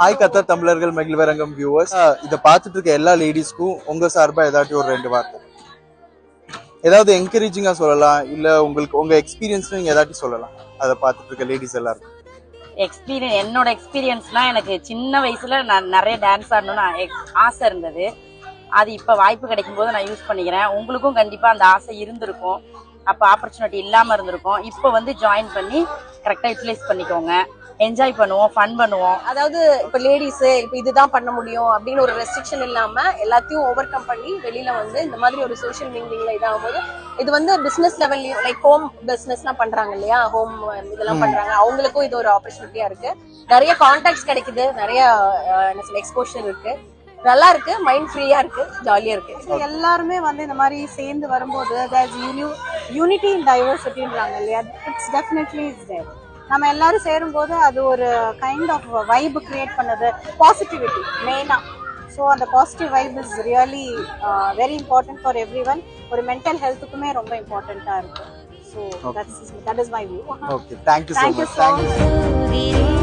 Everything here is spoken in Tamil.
ஹாய் கத்தா தமிழர்கள் மகிழ்வரங்கம் வியூவர்ஸ், இதை பார்த்துட்டு இருக்க எல்லா லேடிஸ்க்கும் உங்க சார்பா ஏதாச்சும் ஒரு 2 வார்த்தை, ஏதாவது என்கரேஜிங்கா சொல்லலாம், இல்ல உங்களுக்கு உங்க எக்ஸ்பீரியன்ஸ் நீங்க ஏதாச்சும் சொல்லலாம். அதை பார்த்துட்டு இருக்க லேடிஸ் எல்லாருக்கும் என்னோட எக்ஸ்பீரியன்ஸ்னா, எனக்கு சின்ன வயசுல நான் நிறைய டான்ஸ் ஆடணும்னு ஆசை இருந்தது. அது இப்ப வாய்ப்பு கிடைக்கும் போது நான் யூஸ் பண்ணிக்கிறேன். உங்களுக்கும் கண்டிப்பா அந்த ஆசை இருந்திருக்கும், அப்ப ஆப்பர்ச்சுனிட்டி இல்லாம இருந்திருக்கும். இப்ப வந்து ஜாயின் பண்ணி கரெக்டா யூட்டிலைஸ் பண்ணிக்கோங்க. என்ஜாய் பண்ணுவோம், ஃபன் பண்ணுவோம். அதாவது இப்ப லேடிஸ் இப்ப இதுதான் பண்ண முடியும் அப்படின்னு ஒரு ரெஸ்ட்ரிக்ஷன் இல்லாம எல்லாத்தையும் ஓவர் கம் பண்ணி வெளியில வந்து இந்த மாதிரி ஒரு சோஷியல் மீட்டிங்ல இதாகும் போது இது வந்து பிசினஸ் லெவல்லையும் லைக் ஹோம் பிசினஸ் எல்லாம் பண்றாங்க இல்லையா, ஹோம் இதெல்லாம் பண்றாங்க, அவங்களுக்கும் இது ஒரு ஆப்பர்ச்சுனிட்டியா இருக்கு. நிறைய கான்டாக்ட்ஸ் கிடைக்குது, நிறைய எக்ஸ்போஷர் இருக்கு, நல்லா இருக்கு, மைண்ட் ஃப்ரீயா இருக்கு, ஜாலியா இருக்கு. எல்லாருமே வந்து இந்த மாதிரி சேர்ந்து வரும்போது யூனிட்டி இன் டைவர்சிட்டின்றாங்க இல்லையா, இட்ஸ் டெஃபினெட்லி இஸ் தேர். நம்ம எல்லாரும் சேரும்போது அது ஒரு கைண்ட் ஆஃப் வைப் கிரியேட் பண்ணது, பாசிட்டிவிட்டி மெயினா. ஸோ அந்த positive vibe is really very important for every one. ஒரு மென்டல் ஹெல்த்துக்குமே ரொம்ப இம்பார்ட்டண்ட்டாக இருக்கு. So that is my view. Okay, thank you so much.